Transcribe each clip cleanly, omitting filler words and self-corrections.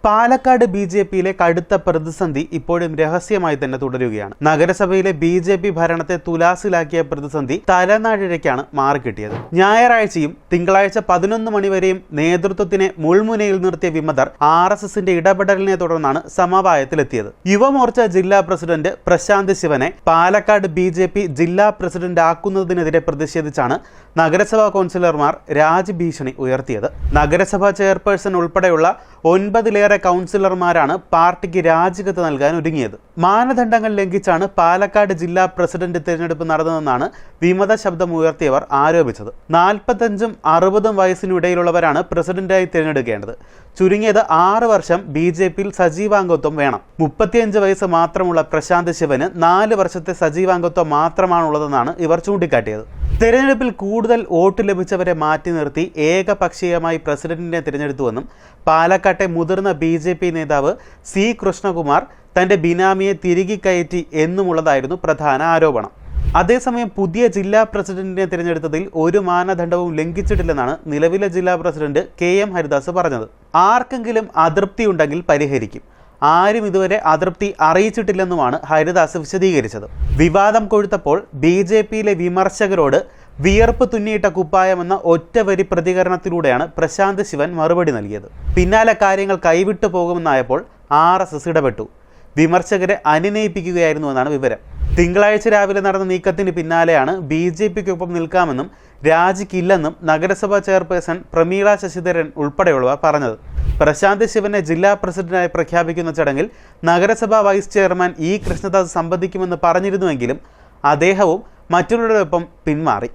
പാലക്കാട് ബി.ജെ.പിയിലെ കടുത്ത പ്രതിസന്ധി ഇപ്പോഴും രഹസ്യമായി തന്നെ തുടരുകയാണ്. നഗരസഭയിലെ ബി.ജെ.പി ഭരണത്തെ തുലാസിലാക്കിയ പ്രതിസന്ധി തലനാഴിഴയ്ക്കാണ് മാറിക്കിട്ടിയത്. ഞായറാഴ്ചയും തിങ്കളാഴ്ച 11 മണിവരെയും നേതൃത്വത്തിനെ മുൾമുനയിൽ നിർത്തിയ വിമതർ RSSന്റെ ഇടപെടലിനെ തുടർന്നാണ് സമവായത്തിലെത്തിയത്. യുവമോർച്ച ജില്ലാ പ്രസിഡന്റ് പ്രശാന്ത് ശിവനെ പാലക്കാട് ബി.ജെ.പി ജില്ലാ പ്രസിഡന്റ് ആക്കുന്നതിനെതിരെ പ്രതിഷേധിച്ചാണ് നഗരസഭാ കൗൺസിലർമാർ രാജ്യഭീഷണി ഉയർത്തിയത്. നഗരസഭാ ചെയർപേഴ്സൺ ഉൾപ്പെടെയുള്ള 9 കൗൺസിലർമാരാണ് പാർട്ടിക്ക് രാജിക്കത്ത് നൽകാൻ ഒരുങ്ങിയത്. മാനദണ്ഡങ്ങൾ ലംഘിച്ചാണ് പാലക്കാട് ജില്ലാ പ്രസിഡന്റ് തിരഞ്ഞെടുപ്പ് നടന്നതെന്നാണ് വിമത ശബ്ദം ഉയർത്തിയവർ ആരോപിച്ചത്. 45-ഉം 60-ഉം വയസ്സിനിടയിലുള്ളവരാണ് പ്രസിഡന്റായി തിരഞ്ഞെടുക്കേണ്ടത്. ചുരുങ്ങിയത് 6 വർഷം ബി.ജെ.പിയിൽ സജീവാംഗത്വം വേണം. 35 വയസ്സ് മാത്രമുള്ള പ്രശാന്ത് ശിവന് 4 വർഷത്തെ സജീവാംഗത്വം മാത്രമാണുള്ളതെന്നാണ് ഇവർ ചൂണ്ടിക്കാട്ടിയത്. തെരഞ്ഞെടുപ്പിൽ കൂടുതൽ വോട്ട് ലഭിച്ചവരെ മാറ്റി നിർത്തി ഏകപക്ഷീയമായി പ്രസിഡന്റിനെ തിരഞ്ഞെടുത്തുവെന്നും പാലക്കാട്ടെ മുതിർന്ന ബി.ജെ.പി നേതാവ് സി കൃഷ്ണകുമാർ തന്റെ ബിനാമിയെ തിരികെ കയറ്റി എന്നുമുള്ളതായിരുന്നു പ്രധാന ആരോപണം. അതേസമയം പുതിയ ജില്ലാ പ്രസിഡന്റിനെ തിരഞ്ഞെടുത്തതിൽ ഒരു മാനദണ്ഡവും ലംഘിച്ചിട്ടില്ലെന്നാണ് നിലവിലെ ജില്ലാ പ്രസിഡന്റ് KM ഹരിദാസ് പറഞ്ഞത്. ആർക്കെങ്കിലും അതൃപ്തിയുണ്ടെങ്കിൽ പരിഹരിക്കും, ആരും ഇതുവരെ അതൃപ്തി അറിയിച്ചിട്ടില്ലെന്നുമാണ് ഹരിദാസ് വിശദീകരിച്ചത്. വിവാദം കൊഴുത്തപ്പോൾ ബി.ജെ.പിയിലെ വിമർശകരോട് വിയർപ്പ് തുന്നിയിട്ട കുപ്പായമെന്ന ഒറ്റവരി പ്രതികരണത്തിലൂടെയാണ് പ്രശാന്ത് ശിവൻ മറുപടി നൽകിയത്. പിന്നാലെ കാര്യങ്ങൾ കൈവിട്ടു പോകുമെന്നായപ്പോൾ RSS ഇടപെട്ടു. വിമർശകരെ അനുനയിപ്പിക്കുകയായിരുന്നുവെന്നാണ് വിവരം. തിങ്കളാഴ്ച രാവിലെ നടന്ന നീക്കത്തിന് പിന്നാലെയാണ് ബി.ജെ.പിക്കൊപ്പം നിൽക്കാമെന്നും രാജിക്കില്ലെന്നും നഗരസഭാ ചെയർപേഴ്സൺ പ്രമീള ശശിധരൻ ഉൾപ്പെടെയുള്ളവർ പറഞ്ഞത്. പ്രശാന്ത് ശിവനെ ജില്ലാ പ്രസിഡന്റായി പ്രഖ്യാപിക്കുന്ന ചടങ്ങിൽ നഗരസഭാ വൈസ് ചെയർമാൻ E കൃഷ്ണദാസ് സംബന്ധിക്കുമെന്ന് പറഞ്ഞിരുന്നുവെങ്കിലും അദ്ദേഹവും മറ്റുള്ളവരോടൊപ്പം പിന്മാറി.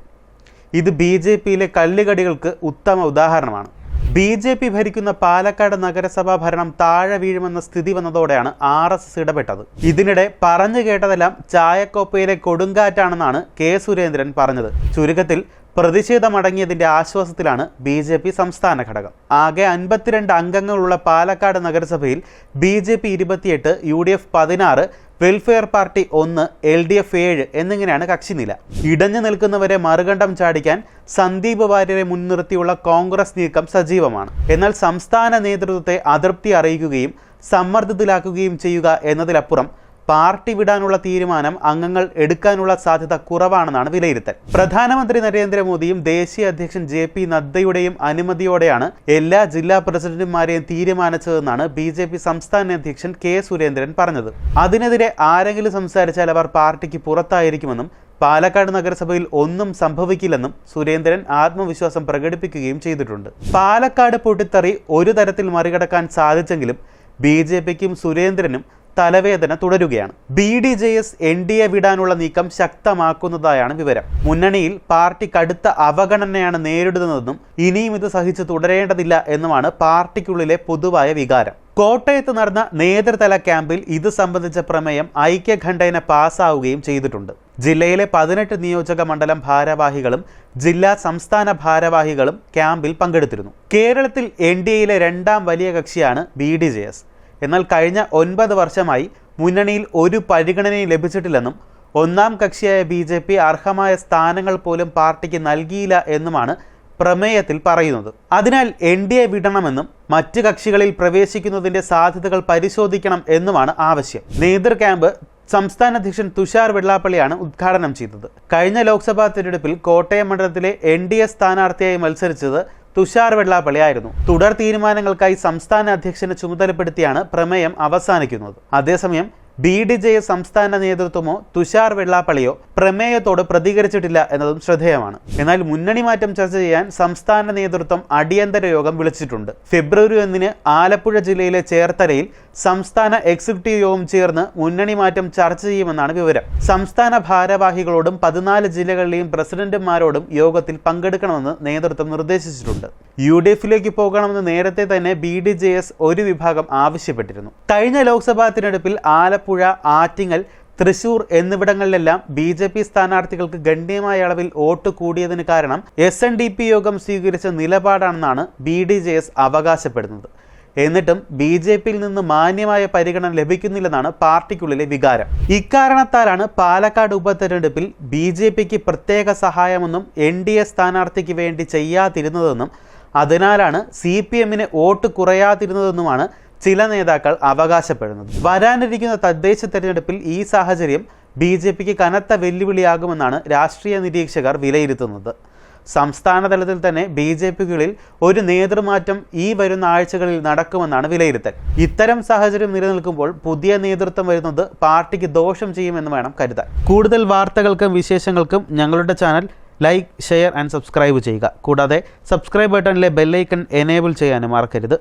ഇത് ബി.ജെ.പിയിലെ കല്ലുകടികൾക്ക് ഉത്തമ ഉദാഹരണമാണ്. ബി.ജെ.പി ഭരിക്കുന്ന പാലക്കാട് നഗരസഭാ ഭരണം താഴെ വീഴുമെന്ന സ്ഥിതി വന്നതോടെയാണ് RSS ഇടപെട്ടത്. ഇതിനിടെ പറഞ്ഞു കേട്ടതെല്ലാം ചായക്കോപ്പയിലെ കൊടുങ്കാറ്റാണെന്നാണ് K സുരേന്ദ്രൻ പറഞ്ഞത്. ചുരുക്കത്തിൽ പ്രതിഷേധമടങ്ങിയതിന്റെ ആശ്വാസത്തിലാണ് ബി.ജെ.പി സംസ്ഥാന ഘടകം. ആകെ 52 അംഗങ്ങളുള്ള പാലക്കാട് നഗരസഭയിൽ BJP 28, UDF 16, welfare party 1, LDF 7 എന്നിങ്ങനെയാണ് കക്ഷിനില. ഇടഞ്ഞു നിൽക്കുന്നവരെ മറുകണ്ഠം ചാടിക്കാൻ സന്ദീപ് വാര്യരെ മുൻനിർത്തിയുള്ള കോൺഗ്രസ് നീക്കം സജീവമാണ്. എന്നാൽ സംസ്ഥാന നേതൃത്വത്തെ അതൃപ്തി അറിയിക്കുകയും സമ്മർദ്ദത്തിലാക്കുകയും ചെയ്യുക എന്നതിലപ്പുറം പാർട്ടി വിടാനുള്ള തീരുമാനം അംഗങ്ങൾ എടുക്കാനുള്ള സാധ്യത കുറവാണെന്നാണ് വിലയിരുത്തൽ. പ്രധാനമന്ത്രി നരേന്ദ്രമോദിയും ദേശീയ അധ്യക്ഷൻ JP നദ്ദയുടെയും അനുമതിയോടെയാണ് എല്ലാ ജില്ലാ പ്രസിഡന്റുമാരെയും തീരുമാനിച്ചതെന്നാണ് ബി.ജെ.പി സംസ്ഥാന അധ്യക്ഷൻ K സുരേന്ദ്രൻ പറഞ്ഞത്. അതിനെതിരെ ആരെങ്കിലും സംസാരിച്ചാൽ അവർ പാർട്ടിക്ക് പുറത്തായിരിക്കുമെന്നും പാലക്കാട് നഗരസഭയിൽ ഒന്നും സംഭവിക്കില്ലെന്നും സുരേന്ദ്രൻ ആത്മവിശ്വാസം പ്രകടിപ്പിക്കുകയും ചെയ്തിട്ടുണ്ട്. പാലക്കാട് പൊട്ടിത്തെറി ഒരു തരത്തിൽ മറികടക്കാൻ സാധിച്ചെങ്കിലും ബി.ജെ.പിക്കും സുരേന്ദ്രനും തലവേദന തുടരുകയാണ്. BDJS NDA വിടാനുള്ള നീക്കം ശക്തമാക്കുന്നതായാണ് വിവരം. മുന്നണിയിൽ പാർട്ടി കടുത്ത അവഗണനയാണ് നേരിടുന്നതെന്നും ഇനിയും ഇത് സഹിച്ചു തുടരേണ്ടതില്ല എന്നുമാണ് പാർട്ടിക്കുള്ളിലെ പൊതുവായ വികാരം. കോട്ടയത്ത് നടന്ന നേതൃതല ക്യാമ്പിൽ ഇത് സംബന്ധിച്ച പ്രമേയം ഐക്യകണ്ഠേന പാസ്സാവുകയും ചെയ്തിട്ടുണ്ട്. ജില്ലയിലെ 18 നിയോജക മണ്ഡലം ഭാരവാഹികളും ജില്ലാ സംസ്ഥാന ഭാരവാഹികളും ക്യാമ്പിൽ പങ്കെടുത്തിരുന്നു. കേരളത്തിൽ NDAയിലെ 2ാം വലിയ കക്ഷിയാണ് BDJS. എന്നാൽ കഴിഞ്ഞ 9 വർഷമായി മുന്നണിയിൽ ഒരു പരിഗണനയും ലഭിച്ചിട്ടില്ലെന്നും 1ാം കക്ഷിയായ ബി.ജെ.പി അർഹമായ സ്ഥാനങ്ങൾ പോലും പാർട്ടിക്ക് നൽകിയില്ല എന്നുമാണ് പ്രമേയത്തിൽ പറയുന്നത്. അതിനാൽ NDA വിടണമെന്നും മറ്റ് കക്ഷികളിൽ പ്രവേശിക്കുന്നതിന്റെ സാധ്യതകൾ പരിശോധിക്കണം എന്നുമാണ് ആവശ്യം. നേതൃ ക്യാമ്പ് സംസ്ഥാന അധ്യക്ഷൻ തുഷാർ വെള്ളാപ്പള്ളിയാണ് ഉദ്ഘാടനം ചെയ്തത്. കഴിഞ്ഞ ലോക്സഭാ തിരഞ്ഞെടുപ്പിൽ കോട്ടയം മണ്ഡലത്തിലെ NDA സ്ഥാനാർത്ഥിയായി മത്സരിച്ചത് തുഷാർ വെള്ളാപ്പള്ളിയായിരുന്നു. തുടർ തീരുമാനങ്ങൾക്കായി സംസ്ഥാന അധ്യക്ഷനെ ചുമതലപ്പെടുത്തിയാണ് പ്രമേയം അവസാനിക്കുന്നത്. അതേസമയം BDJS സംസ്ഥാന നേതൃത്വമോ തുഷാർ വെള്ളാപ്പള്ളിയോ പ്രമേയത്തോട് പ്രതികരിച്ചിട്ടില്ല എന്നതും ശ്രദ്ധേയമാണ്. എന്നാൽ മുന്നണി മാറ്റം ചർച്ച ചെയ്യാൻ സംസ്ഥാന നേതൃത്വം അടിയന്തര യോഗം വിളിച്ചിട്ടുണ്ട്. ഫെബ്രുവരി 1 ആലപ്പുഴ ജില്ലയിലെ ചേർത്തലയിൽ സംസ്ഥാന എക്സിക്യൂട്ടീവ് യോഗം ചേർന്ന് മുന്നണി മാറ്റം ചർച്ച ചെയ്യുമെന്നാണ് വിവരം. സംസ്ഥാന ഭാരവാഹികളോടും 14 ജില്ലകളിലെയും പ്രസിഡന്റുമാരോടും യോഗത്തിൽ പങ്കെടുക്കണമെന്ന് നേതൃത്വം നിർദ്ദേശിച്ചിട്ടുണ്ട്. UDFിലേക്ക് പോകണമെന്ന് നേരത്തെ തന്നെ BDJS ഒരു വിഭാഗം ആവശ്യപ്പെട്ടിരുന്നു. കഴിഞ്ഞ ലോക്സഭാ തിരഞ്ഞെടുപ്പിൽ ആലപ്പുഴ, ആറ്റിങ്ങൽ, തൃശൂർ എന്നിവിടങ്ങളിലെല്ലാം ബി.ജെ.പി സ്ഥാനാർത്ഥികൾക്ക് ഗണ്യമായ അളവിൽ വോട്ട് കൂടിയതിന് കാരണം SNDP യോഗം സ്വീകരിച്ച നിലപാടാണെന്നാണ് BDJS അവകാശപ്പെടുന്നത്. എന്നിട്ടും ബി.ജെ.പിയിൽ നിന്ന് മാന്യമായ പരിഗണന ലഭിക്കുന്നില്ലെന്നാണ് പാർട്ടിക്കുള്ളിലെ വികാരം. ഇക്കാരണത്താലാണ് പാലക്കാട് ഉപതെരഞ്ഞെടുപ്പിൽ ബി.ജെ.പിക്ക് പ്രത്യേക സഹായമൊന്നും NDA സ്ഥാനാർത്ഥിക്ക് വേണ്ടി ചെയ്യാതിരുന്നതെന്നും അതിനാലാണ് CPMന് വോട്ട് കുറയാതിരുന്നതെന്നുമാണ് ചില നേതാക്കൾ അവകാശപ്പെടുന്നത്. വരാനിരിക്കുന്ന തദ്ദേശ തെരഞ്ഞെടുപ്പിൽ ഈ സാഹചര്യം BJPക്ക് കനത്ത വെല്ലുവിളിയാകുമെന്നാണ് രാഷ്ട്രീയ നിരീക്ഷകർ വിലയിരുത്തുന്നത്. സംസ്ഥാന തലത്തിൽ തന്നെ BJPക്കുള്ളിൽ ഒരു നേതൃമാറ്റം ഈ വരുന്ന ആഴ്ചകളിൽ നടക്കുമെന്നാണ് വിലയിരുത്തൽ. ഇത്തരം സാഹചര്യം നിലനിൽക്കുമ്പോൾ പുതിയ നേതൃത്വം വരുന്നത് പാർട്ടിക്ക് ദോഷം ചെയ്യുമെന്ന് വേണം കരുതാൻ. കൂടുതൽ വാർത്തകൾക്കും വിശേഷങ്ങൾക്കും ഞങ്ങളുടെ channel like, share and subscribe ചെയ്യുക. കൂടാതെ സബ്സ്ക്രൈബ് ബട്ടണിലെ ബെല്ലൈക്കൺ എനേബിൾ ചെയ്യാനും മറക്കരുത്.